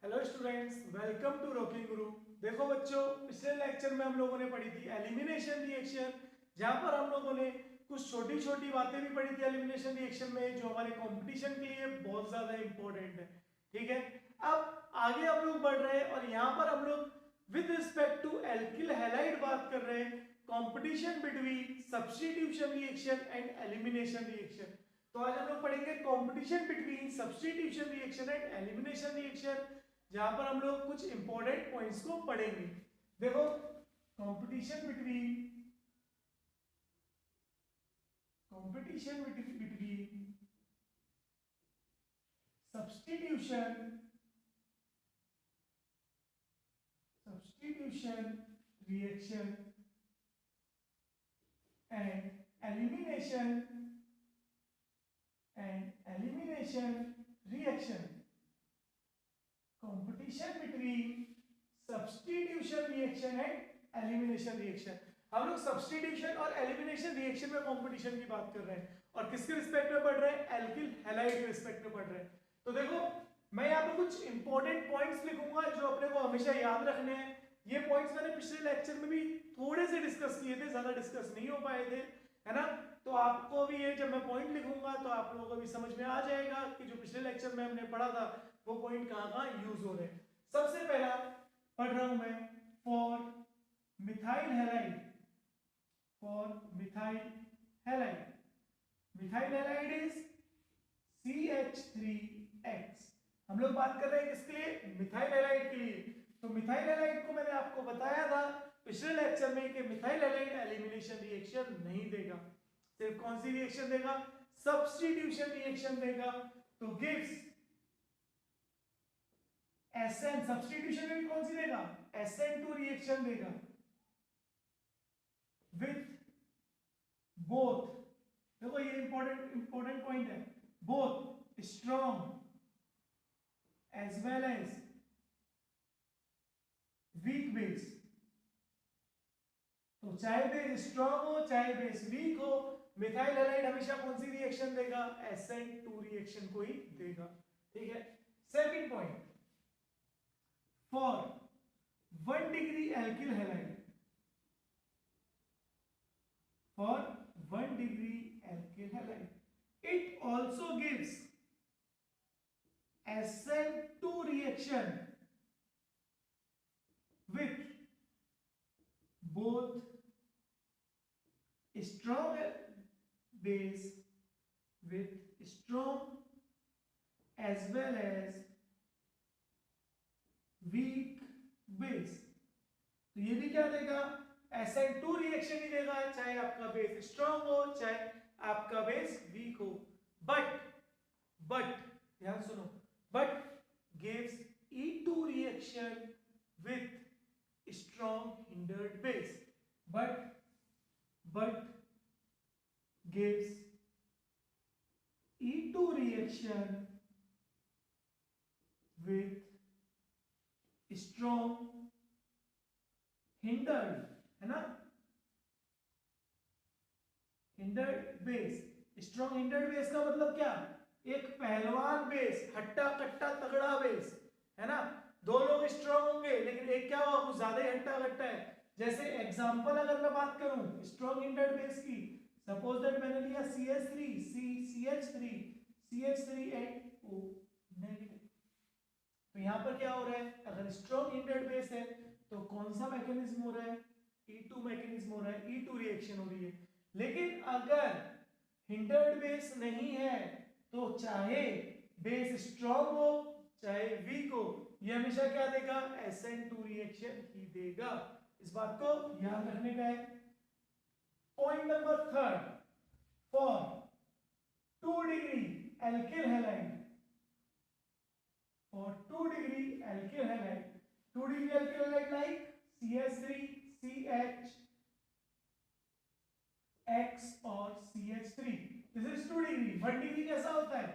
Hello students, welcome to Rocking Guru. देखो बच्चों, पिछले लेक्चर में हम लोगों ने पढ़ी थी एलिमिनेशन रिएक्शन, जहां पर हम लोगों ने कुछ छोटी छोटी बातें भी पढ़ी थी एलिमिनेशन रिएक्शन में, जो हमारे कंपटीशन के लिए बहुत ज्यादा इंपॉर्टेंट है। ठीक है, अब आगे हम लोग बढ़ रहे हैं और यहाँ पर हम लोग with respect to alkyl halide बात कर रहे हैं, competition between substitution reaction and elimination reaction. तो आज हम लोग पढ़ेंगे competition between substitution reaction and elimination reaction, जहां पर हम लोग कुछ इंपॉर्टेंट पॉइंट्स को पढ़ेंगे। देखो, competition between substitution reaction and elimination reaction. Competition between substitution reaction and elimination reaction. हम लोग सब्स्टिट्यूशन और एलिमिनेशन रिएक्शन में कंपटीशन की बात कर रहे हैं और किसके रिस्पेक्ट में पढ़ रहे हैं? एल्किल हैलाइड के रिस्पेक्ट में पढ़ रहे हैं। तो देखो, मैं यहाँ पे कुछ इंपॉर्टेंट पॉइंट्स लिखूंगा जो अपने को हमेशा याद रखने हैं। ये पॉइंट्स मैंने पिछले लेक्चर में भी थोड़े से डिस्कस किए थे, ज्यादा डिस्कस नहीं हो पाए थे, है ना। तो आपको भी ये जब मैं पॉइंट लिखूंगा तो आप लोगों को भी समझ में आ जाएगा कि जो पिछले लेक्चर में हमने पढ़ा था वो पॉइंट कहाँ कहाँ यूज हो रहे हैं। सबसे पहला पढ़ रहा हूं मैं, for methyl halide. Methyl halide is CH3X। हम लोग बात कर रहे हैं किसके लिए? मिथाइल हैलाइड के लिए। तो मिथाइल हैलाइड को मैंने आपको बताया था पिछले लेक्चर में कि मिथाइल हैलाइड एलिमिनेशन रिएक्शन नहीं देगा, सिर्फ कौन सी रिएक्शन देगा? सब्स्टिट्यूशन रिएक्शन देगा। तो गिव्स SN, सब्स्टिट्यूशन में भी कौन सी देगा? SN2 रिएक्शन देगा विथ बोथ। देखो, ये इंपॉर्टेंट पॉइंट है, both strong as well as weak base. तो चाहे बेस स्ट्रॉन्ग हो चाहे बेस वीक हो, मिथाइल हैलाइड हमेशा कौन सी रिएक्शन देगा? SN2 रिएक्शन को ही देगा। ठीक है। Second point, for 1 degree alkyl halide, for 1 degree alkyl halide, it also gives SN2 reaction with both strong base with strong as well as weak base। तो ये भी क्या देगा? SN2 रिएक्शन ही देगा, चाहे आपका बेस स्ट्रॉन्ग हो चाहे आपका बेस वीक हो। बट ध्यान सुनो, but gives E2 reaction with strong hindered base. But gives E2 reaction with strong hindered, है ना, hindered base. Strong hindered base का मतलब क्या? एक पहलवान बेस, हट्टा कट्टा तगड़ा बेस, है ना। दो लोग स्ट्रॉन्ग होंगे लेकिन एक क्या होगा? कुछ ज्यादा ही हट्टा कट्टा है। जैसे एग्जांपल अगर मैं बात करूं स्ट्रॉन्ग हिंडर्ड बेस की, सपोज दैट मैंने लिया CH3 एंड O नेगेटिव। तो यहां पर क्या हो रहा है? अगर स्ट्रॉन्ग हिंडर्ड बेस है तो कौन सा मैकेनिज्म हो रहा है? E2 मैकेनिज्म हो रहा है, E2 रिएक्शन हो रही है। लेकिन अगर हिंडर्ड बेस नहीं है तो चाहे बेस स्ट्रॉन्ग हो चाहे वीक हो, ये हमेशा क्या देगा? SN2 रिएक्शन ही देगा। इस बात को याद रखने का है। Point number third, for 2 degree alkyl halide, for 2 degree alkyl halide, 2 degree alkyl halide like CH3, CH, X और CH3. This is 2 degree. 1 degree कैसा होता है?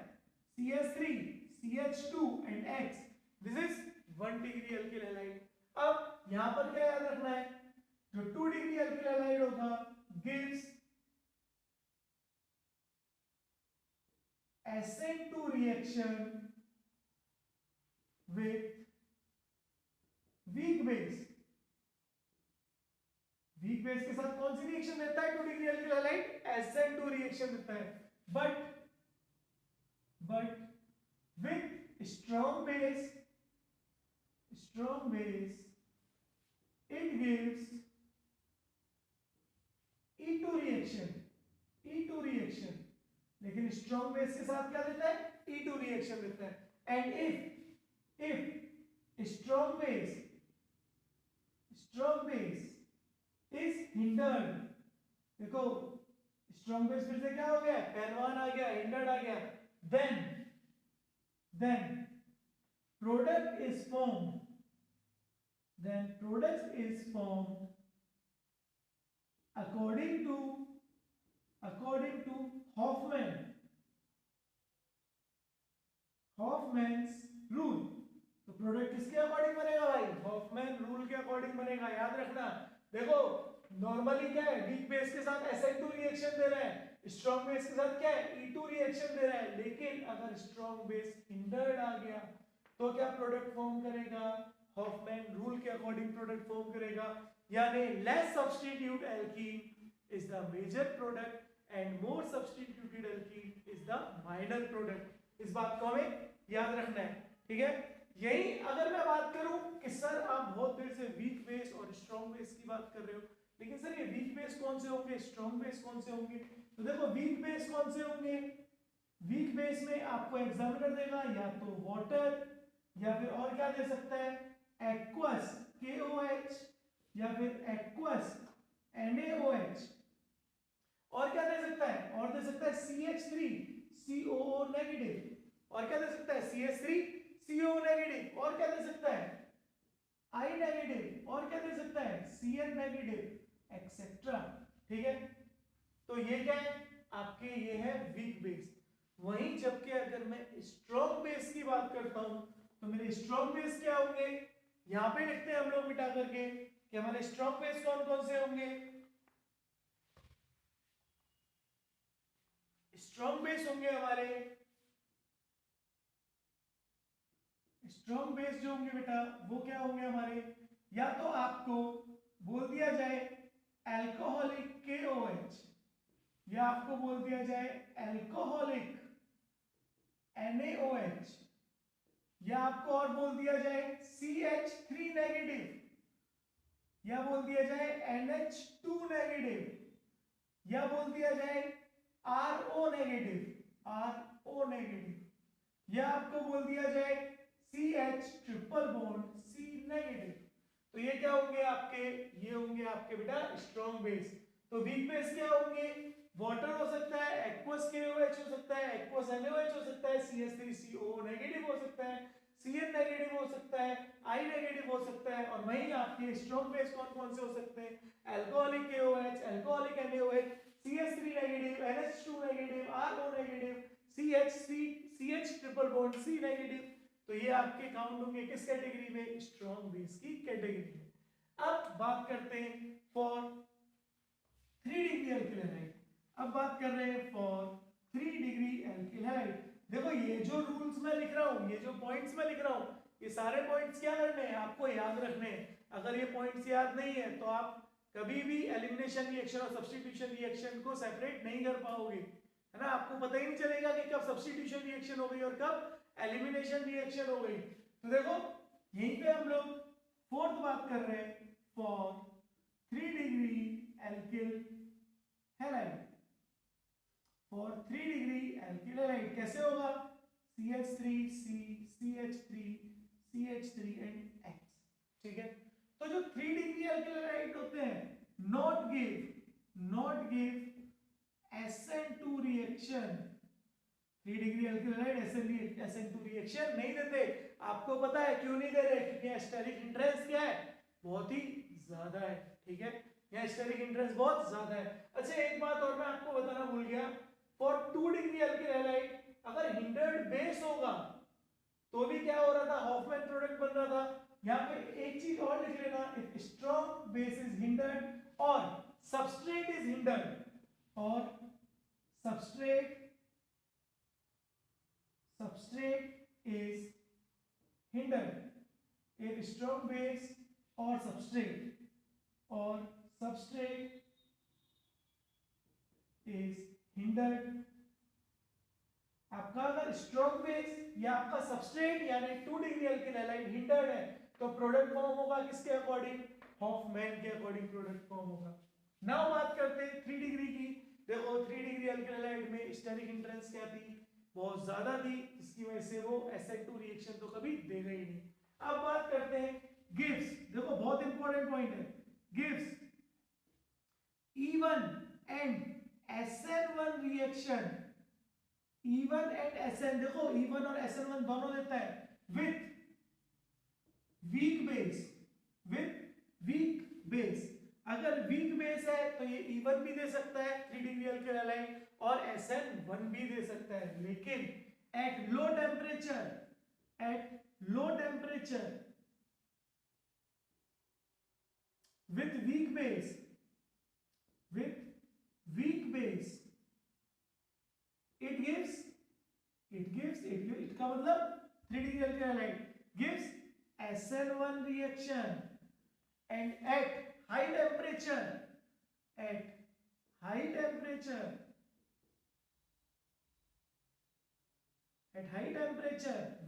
CH3, CH2 and X. This is 1 degree alkyl halide. अब यहां पर क्या याद रखना है? जो 2 degree alkyl halide होगा gives SN2 reaction with weak base, weak base के साथ कौन सी रिएक्शन देता है 2 degree alkyl halide? SN2 reaction देता है। But with strong base it gives E2 reaction, लेकिन स्ट्रॉन्ग बेस के साथ क्या देता है? E2 रिएक्शन देता है। And if strong base is hindered, देखो स्ट्रॉन्ग बेस फिर से क्या हो गया? पैरवान आ गया, hindered आ गया, then product is formed according to Hoffman's rule। तो प्रोडक्ट किसके अकॉर्डिंग बनेगा भाई? हॉफमैन रूल के अकॉर्डिंग बनेगा, याद रखना। देखो नॉर्मली क्या है, वीक बेस के साथ SN2 रिएक्शन दे रहा है, स्ट्रॉन्ग बेस के साथ क्या है? E2 रिएक्शन दे रहा है। लेकिन अगर स्ट्रॉन्ग बेस हिंडर्ड आ गया तो क्या प्रोडक्ट फॉर्म करेगा? हॉफमैन रूल के अकॉर्डिंग प्रोडक्ट फॉर्म करेगा, यानी less substitute alkene is the major product and more substituted alkene is the minor product. इस बात को हमें याद रखना है, ठीक है। यही अगर मैं बात करूं कि सर आप बहुत देर से वीक बेस और स्ट्रॉन्ग बेस की बात कर रहे हो, लेकिन सर ये वीक बेस कौन से होंगे, स्ट्रॉन्ग बेस कौन से होंगे? तो देखो वीक बेस कौन से होंगे? वीक बेस में आपको एग्जामिनर देगा या तो वाटर या फिर और क्या दे सकता है? एक्वस KOH या फिर एक्वस NaOH, और क्या दे सकता है? और दे सकता है CH3 COO नेगेटिव, और क्या दे सकता है? CH3 CO नेगेटिव, और क्या दे सकता है? I नेगेटिव, और क्या दे सकता है? CN नेगेटिव एक्सेट्रा, ठीक है। तो ये क्या है आपके? ये है वीक बेस। वहीं जबकि अगर मैं स्ट्रॉन्ग बेस की बात करता हूं तो मेरे स्ट्रॉन्ग बेस क्या होंगे? यहां पे लिखते हैं हम लोग मिटा करके कि हमारे स्ट्रॉन्ग बेस कौन कौन से होंगे। स्ट्रॉन्ग बेस होंगे हमारे, स्ट्रॉन्ग बेस जो होंगे बेटा वो क्या होंगे हमारे? या तो आपको बोल दिया जाए अल्कोहलिक KOH, या आपको बोल दिया जाए अल्कोहलिक NaOH, या आपको और बोल दिया जाए CH3 नेगेटिव, या बोल दिया जाए NH2 नेगेटिव, या बोल दिया जाए RO नेगेटिव, या आपको बोल दिया जाए CH triple bond C negative. तो ये क्या होंगे आपके? ये होंगे आपके बेटा स्ट्रॉन्ग बेस। तो वीक बेस क्या होंगे? वाटर हो सकता है, एक्वस KOH हो सकता है, एक्वस NaOH हो सकता है, CH3COO नेगेटिव हो सकता है, CN नेगेटिव हो सकता है, I नेगेटिव हो सकता है। और वहीं आपके स्ट्रॉन्ग बेस कौन कौन से हो सकते हैं? Alcoholic KOH, alcoholic NaOH, CH3 negative, NH2 negative, RO negative, CH triple bond C negative. तो ये आपके काउंट होंगे किस कैटेगरी में? स्ट्रॉन्ग बेस की कैटेगरी में। अब बात करते हैं फॉर 3 डिग्री एल्किल हैलाइड। अब बात कर रहे हैं फॉर 3 डिग्री एल्किल हैलाइड। देखो ये जो रूल्स मैं लिख रहा हूं, ये जो पॉइंट्स मैं लिख रहा हूं, ये सारे पॉइंट्स क्या करने हैं? आपको याद रखने हैं। अगर ये पॉइंट्स याद नहीं है तो आप कभी भी एलिमिनेशन रिएक्शन और सब्स्टिट्यूशन रिएक्शन को सेपरेट नहीं कर पाओगे, है ना। आपको पता ही नहीं चलेगा कि कब सब्स्टिट्यूशन रिएक्शन हो गई और कब एलिमिनेशन रिएक्शन हो गई। तो देखो यहीं पे हम लोग फोर्थ बात कर रहे हैं for 3 degree alkyl halide. For 3 degree alkyl halide कैसे होगा? CH3C CH3 एंड X, ठीक है। तो जो 3 डिग्री एल्किल हैलाइड होते हैं not give SN2 reaction. 3 degree alkyl halide SN2 reaction नहीं देते। आपको पता है क्यों नहीं दे रहे? क्योंकि एस्टेरिक हिंड्रेंस क्या है? बहुत ही ज्यादा है, ठीक है। यहाँ एस्टेरिक हिंड्रेंस बहुत ज्यादा है। अच्छा एक बात और मैं आपको बताना भूल गया, फॉर 2 डिग्री एल्किल हैलाइड अगर हिंडर्ड बेस होगा तो भी क्या हो रहा था? हॉफमैन प्रोडक्ट बन रहा था। यहाँ पे एक चीज और लिख लेना, if strong base is hindered और सबस्ट्रेट इज हिंडर्ड, और substrate is hindered, if strong base और सबस्ट्रेट इज हिंडर्ड। आपका अगर स्ट्रॉन्ग बेस या आपका सबस्ट्रेट यानी 2 डिग्री अल्किल हैलाइड हिंडर्ड है तो प्रोडक्ट फॉर्म होगा किसके अकॉर्डिंग, हॉफमैन के अकॉर्डिंग प्रोडक्ट फॉर्म होगा। नाउ बात करते हैं 3 डिग्री की। देखो 3 डिग्री अल्किल हैलाइड में स्टेरिक हिंड्रेंस क्या थी, बहुत ज्यादा थी, जिसकी वजह से वो SN2 रिएक्शन तो कभी देगा ही नहीं। अब बात करते हैं गिव्स। देखो बहुत इंपॉर्टेंट पॉइंट है, gives E1 and SN1 reaction, E1 and SN, देखो E1 और SN1 दोनों देता है विथ वीक बेस। अगर वीक बेस है तो ये E1 भी दे सकता है 3 डिग्री अल्किल हैलाइड और SN1 भी दे सकता है, लेकिन at low temperature with weak base it का मतलब 3 degree alkyl halide gives SN1 reaction and at high temperature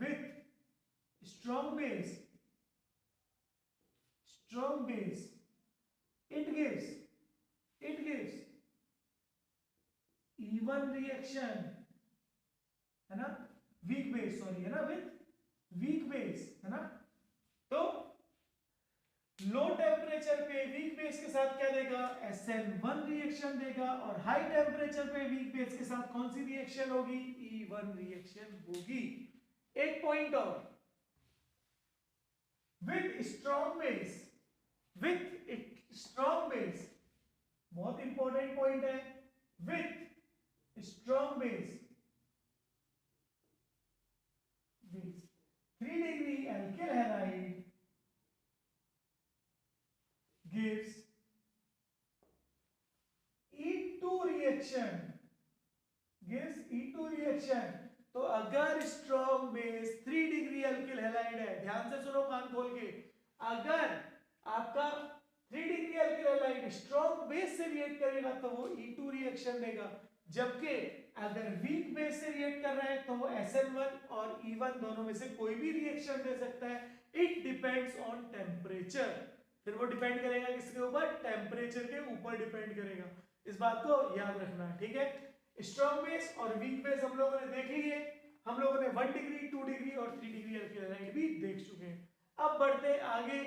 with strong base it gives E1 reaction है ना, वीक बेस सॉरी है ना, विथ वीक बेस है ना। तो लो टेम्परेचर पे वीक बेस के साथ क्या देगा, SN1 रिएक्शन देगा, और हाई टेम्परेचर पे वीक बेस के साथ कौन सी रिएक्शन होगी, E1 रिएक्शन होगी। एक पॉइंट और, विथ स्ट्रॉन्ग बेस, बहुत इंपॉर्टेंट पॉइंट है, with strong base 3 degree alkyl halide gives E2 reaction। तो अगर strong base 3 degree alkyl halide है, ध्यान से सुनो कान खोल के, अगर आपका 3 degree alkyl halide strong base से रिएक्ट करेगा तो वो E2 रिएक्शन देगा, जबकि अगर वीक बेस से रिएक्ट कर रहा है तो वो SN1 और E1 दोनों में से कोई भी रिएक्शन दे सकता है। इट डिपेंड्स ऑन टेम्परेचर, फिर वो डिपेंड करेगा किसके ऊपर, टेम्परेचर के ऊपर डिपेंड करेगा। इस बात को याद रखना है, ठीक है। स्ट्रॉन्ग बेस और वीक बेस हम लोगों ने देख लिए, हम लोगों ने 1 डिग्री 2 डिग्री और 3 डिग्री अल्किल हैलाइड भी देख चुके हैं। अब बढ़ते आगे,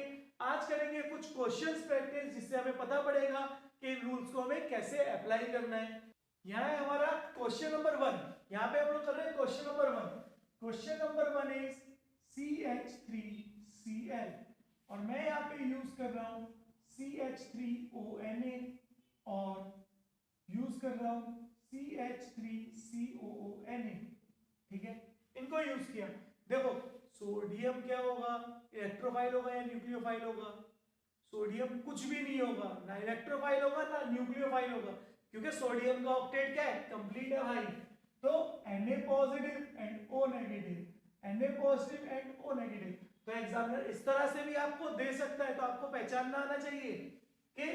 आज करेंगे कुछ क्वेश्चंस प्रैक्टिस, जिससे हमें पता पड़ेगा कि इन रूल्स को हमें कैसे अप्लाई करना है। यहाँ है हमारा क्वेश्चन नंबर 1, यहाँ पे हम लोग कर रहे हैं question number 1। Question number 1 is CH3Cl, और मैं यहाँ पे यूज कर रहा हूँ CH3ONA और यूज कर रहा हूँ CH3COONA, ठीक है, इनको यूज किया। देखो सोडियम क्या होगा, इलेक्ट्रोफाइल होगा या न्यूक्लियोफाइल होगा, सोडियम कुछ भी नहीं होगा, ना इलेक्ट्रोफाइल होगा ना न्यूक्लियोफाइल होगा, क्योंकि सोडियम का ऑक्टेट क्या है, कंप्लीट है हाई। तो Na positive and O negative, Na positive and O negative. तो एग्जामिनर इस तरह से भी आपको दे सकता है, तो आपको पहचानना आना चाहिए कि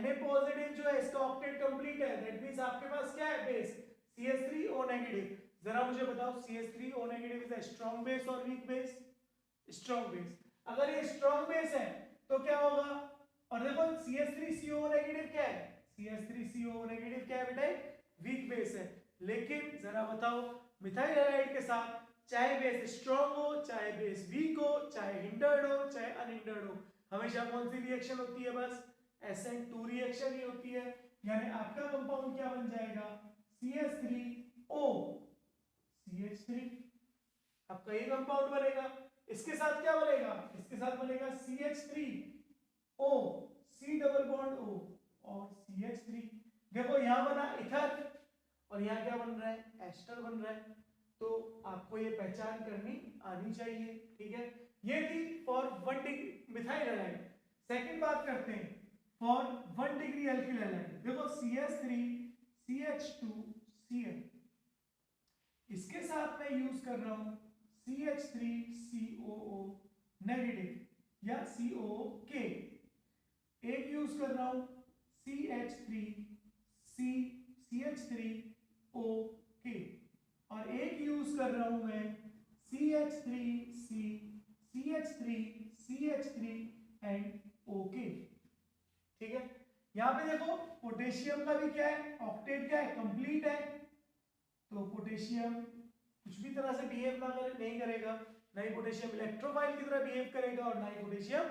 Na पॉजिटिव जो है इसका ऑक्टेट कंप्लीट है, दैट मींस आपके पास क्या है, बेस CH3O नेगेटिव। जरा मुझे बताओ CH3O negative is a strong base और वीक बेस, स्ट्रॉन्ग बेस। अगर ये स्ट्रॉन्ग बेस है तो क्या होगा, और देखो CH3CO नेगेटिव क्या है, CH3CO नेगेटिव क्या है बेटा, वीक बेस है। लेकिन जरा बताओ मिथाइल हैलाइड के साथ चाहे बेस स्ट्रॉन्ग हो, चाहे बेस वीक हो, चाहे हिंडर्ड हो, चाहे अनहिंडर्ड हो, हमेशा कौन सी रिएक्शन होती है, बस SN2 रिएक्शन ही होती है। यानी आपका कंपाउंड क्या बन जाएगा, CH3O CH3, आपका ये कंपाउंड बनेगा। इसके साथ क्या बनेगा, इसके साथ बनेगा CH3O C double bond O और CH3। देखो यहाँ बना इथर और यहाँ क्या बन रहा है, एस्टर बन रहा है। तो आपको ये पहचान करनी आनी चाहिए, ठीक है। ये थी for 1 degree methyl halide. Second बात करते हैं फॉर 1 डिग्री अल्किल हैलाइड। देखो CH3 CH2 Cl, इसके साथ मैं यूज कर रहा हूं CH3COO नेगेटिव। या COK, एक यूज कर रहा हूं CH3CH3OK, और एक यूज कर रहा हूं मैं CH3CH3 एंड OK। ठीक है, यहां पे देखो पोटेशियम का भी क्या है, ऑक्टेट क्या है, कंप्लीट है, तो पोटेशियम कुछ भी तरह से बिहेव नहीं करेगा, ना ही पोटेशियम इलेक्ट्रोफाइल की तरह बिहेव करेगा और ना ही पोटेशियम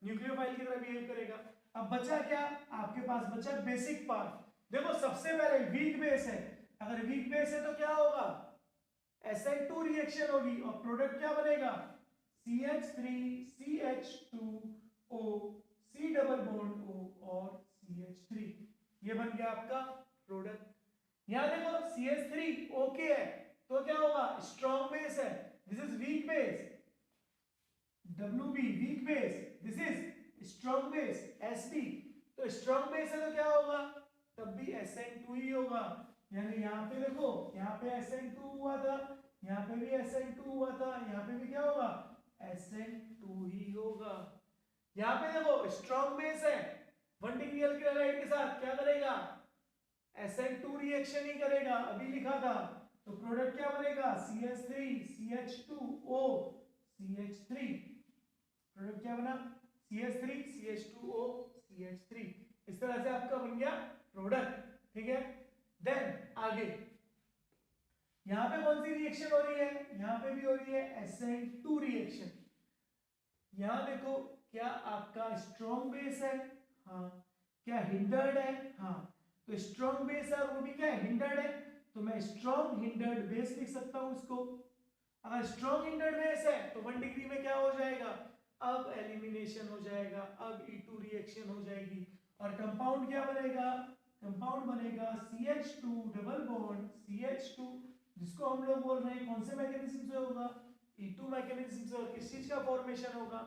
न्यूक्लियोफाइल की तरह बिहेव करेगा। अब बचा क्या, आपके पास बचा बेसिक पार्ट। देखो सबसे पहले वीक बेस है, अगर वीक बेस है तो क्या होगा, SN2 रिएक्शन होगी और प्रोडक्ट क्या बनेगा, CH3CH2O, C double bond O और CH3, ये बन गया आपका प्रोडक्ट। यहां देखो CH3 ओके है तो क्या होगा, स्ट्रॉन्ग बेस है, this is weak base, WB weak base, this is strong base SB, तो स्ट्रॉन्ग बेस है तो क्या होगा, तब भी SN2 ही होगा। यानी यहाँ पे देखो, यहाँ पे SN2 हुआ था, यहाँ पे भी SN2 हुआ था, यहाँ पे भी क्या होगा, SN2 ही होगा। यहाँ पे देखो स्ट्रॉन्ग बेस है, 1 डिग्री एल्किल हैलाइड के साथ क्या करेगा, SN2 रिएक्शन ही करेगा, अभी लिखा था, तो प्रोडक्ट क्या बनेगा, CH3CH2O CH3, प्रोडक्ट क्या बना, CH3CH2O CH3, इस तरह से आपका बन गया प्रोडक्ट। ठीक है, देन आगे यहां पे कौन सी रिएक्शन हो रही है, यहां पे भी हो रही है SN2 रिएक्शन। यहां देखो क्या आपका स्ट्रॉन्ग बेस है, हाँ, क्या हिंडर्ड है, हाँ, तो स्ट्रॉन्ग बेस है और वो भी क्या है, हिंडर्ड है, तो मैं स्ट्रॉन्ग हिंडर्ड बेस लिख सकता हूं इसको। अगर स्ट्रॉन्ग हिंडर्ड बेस है तो 1 डिग्री में क्या हो जाएगा, अब एलिमिनेशन हो जाएगा, अब E2 रिएक्शन हो जाएगी और कंपाउंड क्या बनेगा, कंपाउंड बनेगा CH2 डबल बॉन्ड CH2, जिसको हम लोग बोल रहे हैं कौन से मैकेनिज्म से होगा, E2 मैकेनिज्म से, और किस चीज का फॉर्मेशन होगा,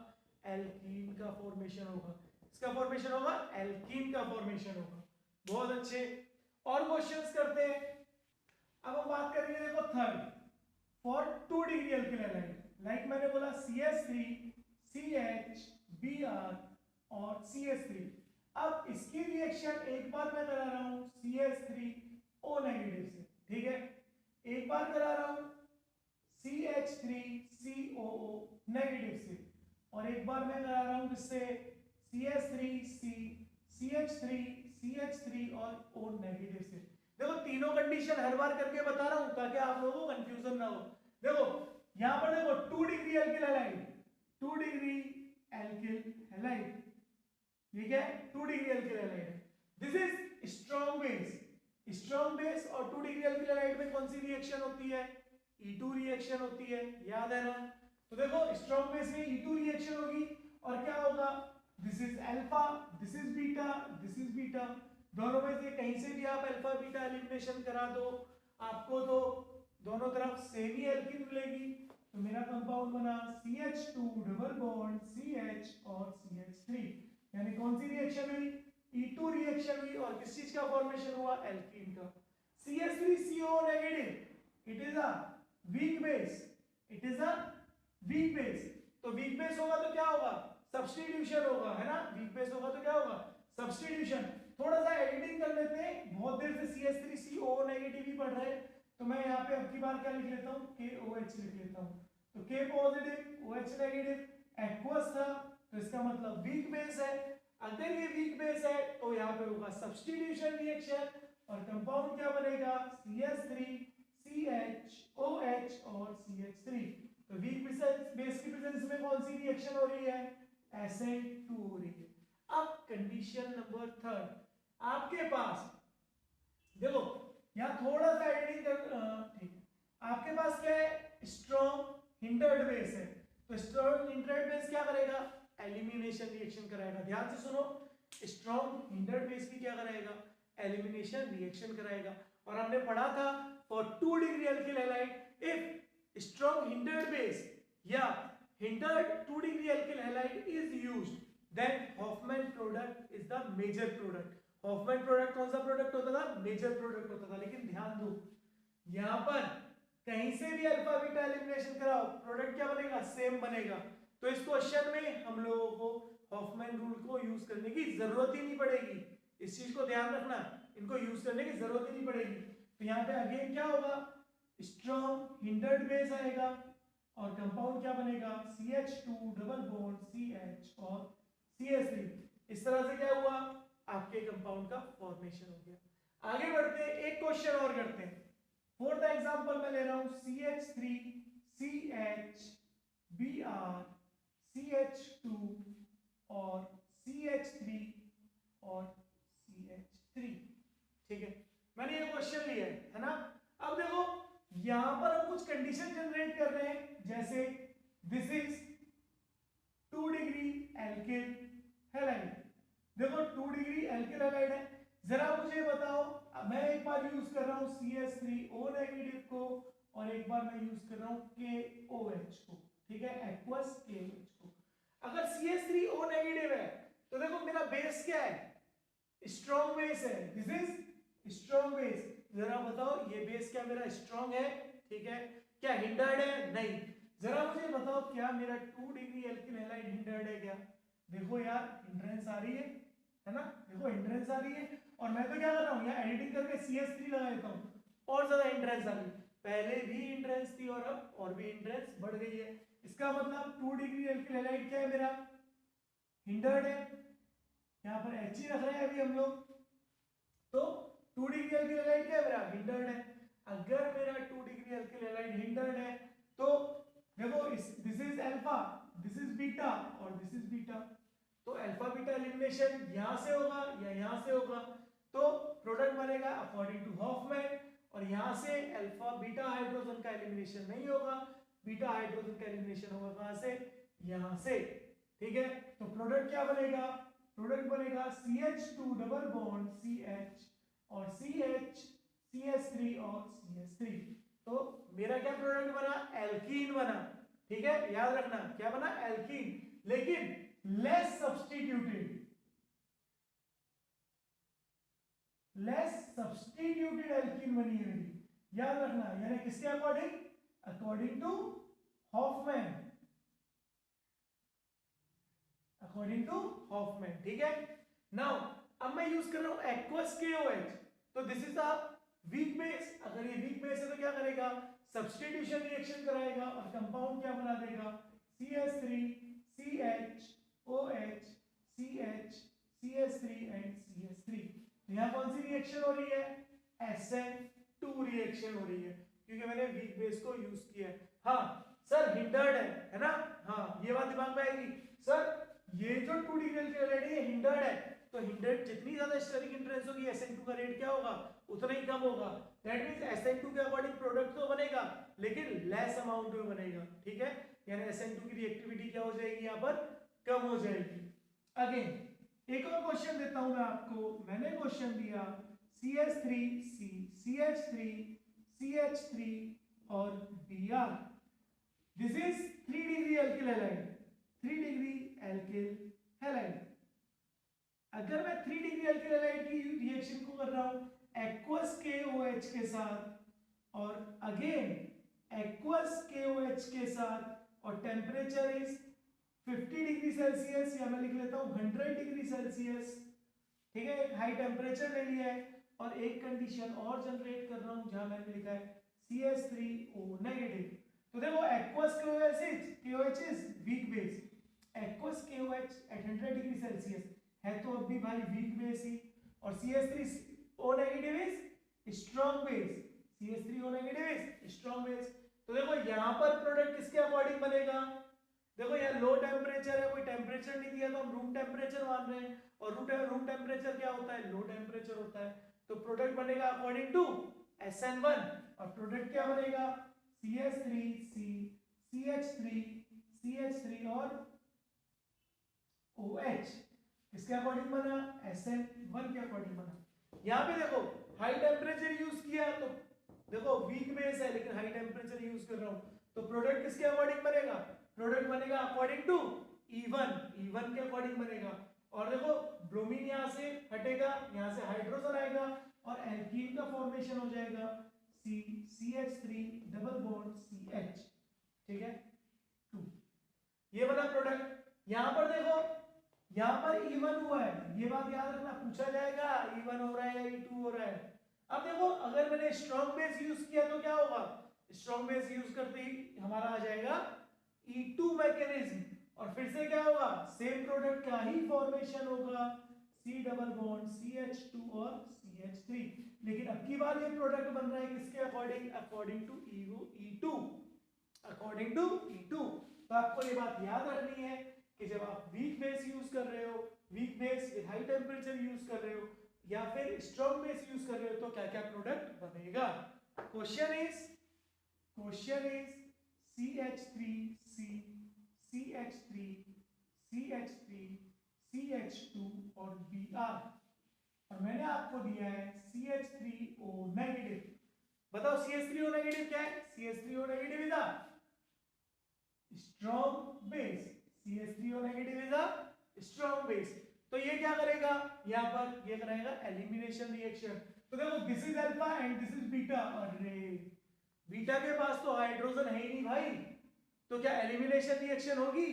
एल्कीन का फॉर्मेशन होगा, इसका फॉर्मेशन होगा, एल्कीन का फॉर्मेशन होगा। बहुत अच्छे, और क्वेश्चंस करते हैं। अब हम बात करेंगे देखो third, for 2 degree alkyl halide, like मैंने बोला CH3 CH Br और CH3। अब इसकी रिएक्शन एक बार मैं करा रहा हूं CH3O नेगेटिव से, ठीक है, एक बार करा रहा हूं CH3COO नेगेटिव से, और एक बार मैं करा रहा हूं किससे, CH3 और O नेगेटिव से। देखो तीनों कंडीशन हर बार करके बता रहा हूं ताकि आप लोगों को कंफ्यूजन ना हो। देखो यहां पर देखो 2 degree alkyl halide, 2 degree alkyl halide, ये क्या है, 2 डिग्री एल्किल हैलाइड है, this is strong base, strong base और 2 डिग्री एल्किल हैलाइड में कौन सी रिएक्शन होती है, E2 रिएक्शन होती है, याद है ना। तो देखो स्ट्रॉन्ग बेस में E2 रिएक्शन होगी और क्या होगा, this is alpha, this is beta, this is beta, दोनों में से कहीं से भी आप अल्फा बीटा एलिमिनेशन करा दो, आपको तो दोनों तरफ सेम ही एल्कीन मिलेगी। तो मेरा कंपाउंड बना CH2 डबल बॉन्ड CH और CH3, यानी कौन सी रिएक्शन हुई, E2 रिएक्शन हुई और किस चीज का फॉर्मेशन हुआ, एल्कीन का। CH3CO negative, it is a weak base, it is a weak base, तो वीक बेस होगा तो क्या होगा, सब्स्टिट्यूशन होगा, है ना, वीक बेस होगा तो क्या होगा, सब्स्टिट्यूशन। थोड़ा सा एडिटिंग कर लेते हैं, बहुत देर से CH3CO नेगेटिव ही पढ़ रहे हैं, तो मैं यहाँ पे अब की बार क्या लिख लेता हूँ, KOH लिख लेता हूँ, तो K positive OH negative, aqueous था तो इसका मतलब वीक बेस है। अगर ये वीक बेस है तो यहाँ पे होगा सब्स्टिट्यूशन रिएक्शन और कंपाउंड क्या बनेगा, CH3 CHOH और CH3। तो वीक बेस की प्रेजेंस में कौन सी रिएक्शन हो रही है, SN2 हो रही है। अब कंडीशन नंबर 3, आपके पास देखो यहाँ थोड़ा सा एडिटिंग कर, ठीक, आपके पास क्या है, स्ट्रॉन्ग हिंडर्ड बेस है, तो स्ट्रॉन्ग हिंडर्ड बेस क्या करेगा, एलिमिनेशन रिएक्शन कराएगा। ध्यान से सुनो, स्ट्रॉन्ग हिंडर्ड बेस भी क्या कराएगा, एलिमिनेशन रिएक्शन कराएगा। और हमने पढ़ा था for 2 degree alkyl halide, if strong hindered base या hindered 2 degree alkyl halide is used, then Hoffman product is the major product। Hoffman product कौन सा प्रोडक्ट होता था, मेजर प्रोडक्ट होता था। लेकिन ध्यान दो यहां पर कहीं से भी अल्फा बीटा एलिमिनेशन कराओ, प्रोडक्ट क्या बनेगा, सेम बनेगा। तो इस क्वेश्चन में हम लोगों को हॉफमैन रूल को यूज करने की जरूरत ही नहीं पड़ेगी। इस चीज को ध्यान रखना, इनको यूज करने की जरूरत ही नहीं पड़ेगी। तो यहाँ पे अगेन क्या होगा, स्ट्रॉन्ग हिंडर्ड बेस आएगा और कंपाउंड क्या बनेगा, CH2 डबल बॉन्ड CH और CH3। इस तरह से क्या हुआ, आपके कंपाउंड का फॉर्मेशन हो गया। आगे बढ़ते हैं, एक क्वेश्चन और करते हैं। फोर्थ एग्जांपल मैं ले रहा हूं, CH3 CH Br CH2 और CH3 और CH3। ठीक है, मैंने ये क्वेश्चन लिया है ना। अब देखो यहां पर हम कुछ कंडीशन जनरेट कर रहे हैं, जैसे this is 2 degree alkyl halide. देखो 2 डिग्री एल्किल हैलाइड है। जरा मुझे बताओ, मैं एक बार यूज कर रहा हूं CH3O नेगेटिव को और एक बार मैं यूज कर रहा हूं KOH को, ठीक है, एक्वस KOH को। अगर CH3O नेगेटिव है तो देखो मेरा बेस क्या है, स्ट्रॉन्ग बेस है, दिस इज स्ट्रॉन्ग बेस। जरा बताओ ये बेस क्या मेरा स्ट्रॉन्ग है, ठीक है, क्या हिंडर्ड है, नहीं। जरा मुझे बताओ क्या मेरा 2 डिग्री एल्किल हैलाइड हिंडर्ड है क्या। देखो यार हिंड्रेंस आ रही है ना, देखो हिंड्रेंस आ रही है। और मैं तो क्या कर रहा हूँ, यहाँ एडिटिंग करके CH3 लगा देता हूँ और ज्यादा हिंड्रेंस आ रही। पहले भी हिंड्रेंस थी और अब और भी हिंड्रेंस बढ़ गई है। इसका मतलब 2 डिग्री एल्किल हैलाइड क्या है मेरा, हिंडर्ड है। यहाँ पर H ही रख रहे हैं अभी हम लोग, तो 2 डिग्री एल्किल हैलाइड क्या है मेरा, हिंडर्ड है। अगर मेरा 2 डिग्री एल्किल हैलाइड हिंडर्ड है तो देखो this is alpha, this is beta और दिस इज बीटा। तो अल्फा बीटा एलिमिनेशन यहां से होगा या यहां से होगा, तो प्रोडक्ट बनेगा अकॉर्डिंग टू हॉफमैन। और यहां से अल्फा बीटा हाइड्रोजन का एलिमिनेशन नहीं होगा, बीटा हाइड्रोजन का एलिमिनेशन होगा कहां से, यहां से। ठीक है, तो प्रोडक्ट क्या बनेगा, प्रोडक्ट बनेगा CH2 डबल बॉन्ड CH और CH CH3 और CH3। तो मेरा क्या प्रोडक्ट बना, एल्कीन बना। ठीक है, याद रखना क्या बना, एल्कीन, लेकिन less substituted, less substituted alkene बनी है मेरी, याद रखना। यानी किसके according, according to Hoffmann, according to Hoffmann. ठीक है, नाउ अब मैं यूज कर रहा हूं एक्वस KOH। तो this is a weak base. अगर ये वीक बेस है तो क्या करेगा, सब्स्टिट्यूशन रिएक्शन कराएगा और कंपाउंड क्या बना देगा, CH3 CH OH CH CH3 and CH3। यहाँ कौन सी रिएक्शन हो रही है, SN2 रिएक्शन हो रही है, क्योंकि मैंने वीक बेस को यूज किया है। हाँ सर हिंडर्ड है ना, हाँ ये बात दिमाग में आएगी। सर ये जो 2 डिग्री एल्किल हैलाइड है ये हिंडर्ड है, तो हिंडर्ड जितनी ज्यादा स्टेरिक हिंड्रेंस होगी SN2 का रेट क्या होगा, उतना ही कम होगा। दैट मींस SN2 के अकॉर्डिंग प्रोडक्ट तो बनेगा लेकिन लेस अमाउंट में बनेगा। ठीक है, यानी SN2 की रिएक्टिविटी क्या हो जाएगी, यहाँ पर कम हो जाएगी। अगेन एक और क्वेश्चन देता हूं मैं आपको। मैंने क्वेश्चन दिया CH3C CH3 CH3 और Br। This is 3 degree alkyl halide, 3 degree alkyl halide. अगर मैं 3 डिग्री एल्किल हैलाइड की रिएक्शन को कर रहा हूं एक्वस KOH के साथ और अगेन एक्वस KOH के साथ, और टेम्परेचर इज 50 डिग्री सेल्सियस, या मैं लिख लेता हूं 100 डिग्री सेल्सियस। ठीक है, एक हाई टेम्परेचर ले लिया है और एक कंडीशन और जनरेट कर रहा हूं जहां मैंने लिखा है CH3O नेगेटिव। तो देखो aqueous KOH is weak base, aqueous KOH at 100 degree Celsius है तो अब भी भाई वीक बेस ही, और CH3O negative is strong base, CH3O negative is strong base. तो देखो यहां पर प्रोडक्ट किसके अकॉर्डिंग बनेगा, देखो यार लो टेम्परेचर है, कोई टेम्परेचर नहीं दिया तो हम रूम टेम्परेचर मान रहे हैं, और रूम टेम्परेचर क्या होता है, लो टेम्परेचर होता है। तो प्रोडक्ट बनेगा अकॉर्डिंग टू SN1, और प्रोडक्ट क्या बनेगा CH3C CH3 CH3 और OH। किसके अकॉर्डिंग बना, SN1 के अकॉर्डिंग बना। यहाँ पे देखो हाई टेम्परेचर यूज किया, तो देखो वीक बेस है लेकिन हाई टेम्परेचर यूज कर रहा हूं, तो प्रोडक्ट किसके अकॉर्डिंग बनेगा, प्रोडक्ट बनेगा अकॉर्डिंग टू E1 के अकॉर्डिंग बनेगा। और देखो ब्रोमीन यहां से हटेगा, यहां से हाइड्रोजन आएगा और एल्कीन का फॉर्मेशन हो जाएगा CH3 डबल बॉन्ड CH। ठीक है, 2। ये वाला प्रोडक्ट। यहां पर देखो, यहां पर E1 हुआ है, ये बात याद रखना, पूछा जाएगा E1 हो रहा है या E2 हो रहा है। अब देखो अगर मैंने स्ट्रॉन्ग बेस यूज किया तो क्या होगा, स्ट्रॉन्ग बेस यूज करते ही हमारा आ जाएगा E2 मैकेनिज्म, और फिर से क्या होगा, सेम प्रोडक्ट का ही फॉर्मेशन होगा, C डबल बॉन्ड CH2 और CH3। लेकिन अब की बार ये प्रोडक्ट बन रहा है किसके according, according to E2, according to E2। तो आपको ये बात याद रखनी है कि जब आप वीक बेस यूज कर रहे हो, weak base with high temperature use कर रहे हो, या फिर स्ट्रॉन्ग बेस यूज कर रहे हो, तो क्या क्या प्रोडक्ट बनेगा। Question is CH3C, CH3, CH3, CH2 और Br, और मैंने आपको दिया है CH3O नेगेटिव। बताओ CH3O नेगेटिव क्या है, CH3O negative is a strong base, CH3O negative is a strong base. तो ये क्या करेगा, यहां पर ये करेगा एलिमिनेशन रिएक्शन। तो देखो this is alpha and this is beta, अरे बीटा के पास तो हाइड्रोजन है ही नहीं भाई, तो क्या एलिमिनेशन रिएक्शन होगी।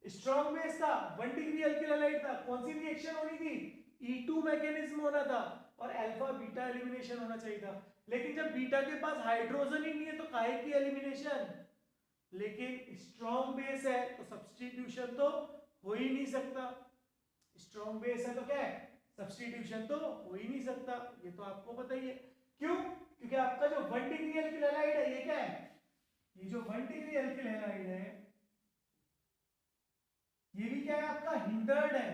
स्ट्रॉन्ग बेस था, 1 डिग्री अल्किल हैलाइड था, कौन सी रिएक्शन होनी थी, E2 मैकेनिज्म होना था, और अल्फा बीटा एलिमिनेशन होना चाहिए था। लेकिन जब बीटा के पास हाइड्रोजन ही नहीं है तो काहे की एलिमिनेशन। लेकिन स्ट्रॉन्ग बेस है तो सब्स्टिट्यूशन तो हो ही नहीं सकता, स्ट्रॉन्ग बेस है तो क्या है, सब्स्टिट्यूशन तो हो ही नहीं सकता, ये तो आपको पता ही है। क्यों, क्योंकि आपका जो 1 डिग्री अल्किल हैलाइड है ये क्या है, ये जो 1 डिग्री अल्किल हैलाइड ये भी क्या है आपका हिंडर्ड है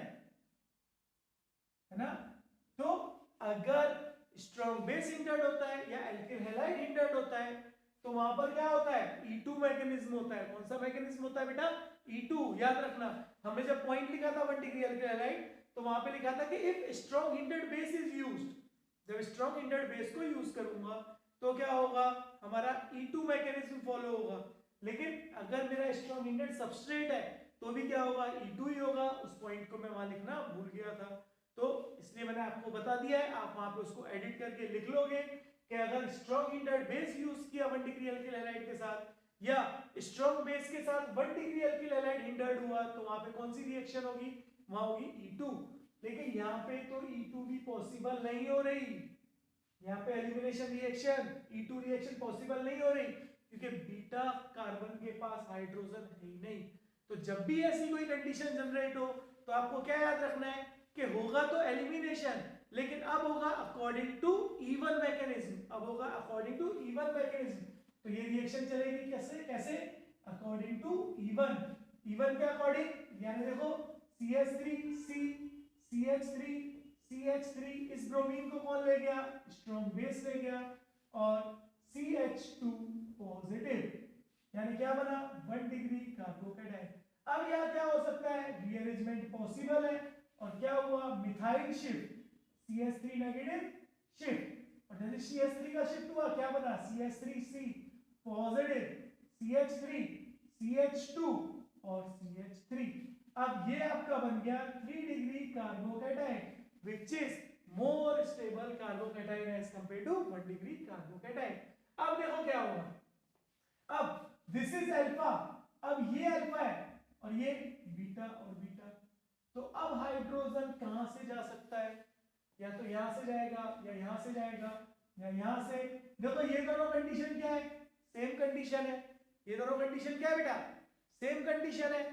ना। तो अगर स्ट्रॉन्ग बेस हिंडर्ड होता है या अल्किल हैलाइड हिंडर्ड होता है तो वहां पर क्या होता है, E2 मैकेनिज्म होता है। कौन सा मैकेनिज्म होता है बेटा, E2, याद रखना। हमने जब पॉइंट लिखा था 1 डिग्री अल्किल हैलाइड तो वहां पे लिखा था कि if strong hindered base is used, जब स्ट्रॉन्ग हिंडर्ड बेस को यूज करूंगा तो क्या होगा, हमारा E2 मैकेनिज्म फॉलो होगा। लेकिन अगर मेरा स्ट्रॉन्ग हिंडर्ड सबस्ट्रेट है तो भी क्या होगा, E2 ही होगा। उस पॉइंट को मैं वहां लिखना भूल गया था, तो इसलिए मैंने आपको बता दिया है, आप वहां पे उसको एडिट करके लिख लोगे कि अगर स्ट्रॉन्ग हिंडर्ड बेस यूज किया 1 डिग्री अल्किल हैलाइड के साथ, या स्ट्रॉन्ग बेस के साथ 1 डिग्री अल्किल हैलाइड हिंडर्ड हुआ, तो वहां पे कौन सी रिएक्शन होगी, वहां होगी E2। लेकिन यहाँ पे तो E2 भी पॉसिबल नहीं हो रही, यहाँ पे elimination reaction E2 reaction possible नहीं हो रही, क्योंकि बीटा कार्बन के पास हाइड्रोजन है ही नहीं। तो जब भी ऐसी कोई कंडीशन जनरेट हो तो आपको क्या याद रखना है कि होगा तो एलिमिनेशन, लेकिन अब होगा अकॉर्डिंग टू E1 मैकेनिज्म, अब होगा अकॉर्डिंग टू E1 मैकेनिज्म। तो ये रिएक्शन चलेगी कैसे कैसे, अकॉर्डिंग टू E1, E1 के अकॉर्डिंग, यानी देखो CH3C, CH3, CH3, इस ब्रोमीन को कौन ले गया, स्ट्रॉन्ग बेस ले गया, और CH2 पॉजिटिव, यानी क्या बना 1 डिग्री कार्बोकेटाइन। अब यहाँ क्या हो सकता है, रीअरेंजमेंट पॉसिबल है, और क्या हुआ, methyl shift, CH3 negative shift, और जैसे CH3 का शिफ्ट हुआ क्या बना, CH3C पॉजिटिव, CH3, CH2 और CH3। अब ये आपका बन गया 3 degree carbocation which is more stable carbocation as compared to 1 degree carbocation। अब देखो क्या होगा, अब this is alpha, अब ये अल्फा है और ये बीटा और बीटा, तो अब हाइड्रोजन कहां से जा सकता है, या तो यहां से जाएगा या यहां से जाएगा या यहां से। देखो ये दोनों कंडीशन क्या है, सेम कंडीशन है, ये दोनों कंडीशन क्या है बेटा, सेम कंडीशन है।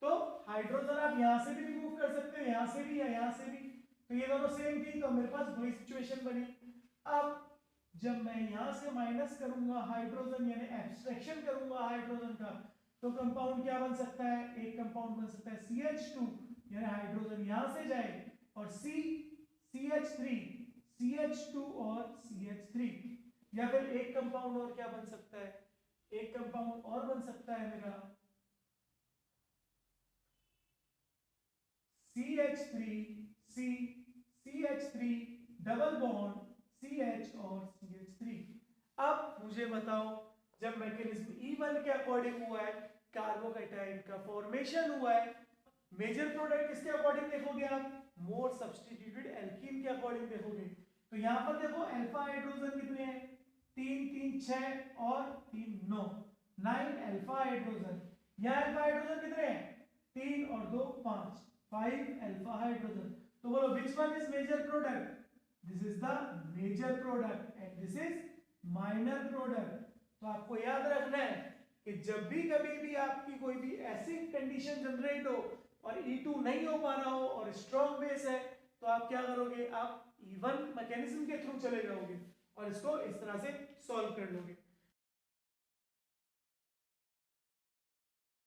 तो हाइड्रोजन आप यहां से भी रिमूव कर सकते हो, यहां से भी या यहां से भी, तो ये दोनों सेम थी, तो मेरे पास दो ही सिचुएशन बनी। अब जब मैं यहां से माइनस करूंगा हाइड्रोजन, यानी एब्स्ट्रैक्शन करूंगा हाइड्रोजन का, तो कंपाउंड क्या बन सकता है, एक कंपाउंड बन सकता है CH2, यानी हाइड्रोजन यहां से जाए, और CH3, CH2 और CH3, या फिर एक कंपाउंड और क्या बन सकता है, एक कंपाउंड और बन सकता है मेरा CH3C, CH3 double bond CH और CH3। अब मुझे बताओ, जब मैकेनिज्म E1 के अकॉर्डिंग हुआ है, कार्बोकेटाइन का फॉर्मेशन हुआ है, मेजर प्रोडक्ट किसके अकॉर्डिंग देखोगे आप, मोर सब्स्टिट्यूटेड एल्कीन के अकॉर्डिंग देखोगे। तो यहां पर देखो अल्फा हाइड्रोजन कितने हैं, 3 3 6 और 3 9, 9 अल्फा हाइड्रोजन। यहाँ अल्फा हाइड्रोजन कितने हैं? 3 और 2 5, 5 अल्फा हाइड्रोजन। तो बोलो which one is major product? This is the major product and this is minor product. तो आपको याद रखना है कि जब भी कभी भी आपकी कोई भी ऐसी कंडीशन जनरेट हो और E2 नहीं हो पा रहा हो और स्ट्रॉन्ग बेस है, तो आप क्या करोगे? आप E1 मैकेनिज्म के थ्रू चले जाओगे और इसको इस तरह से सॉल्व कर लोगे।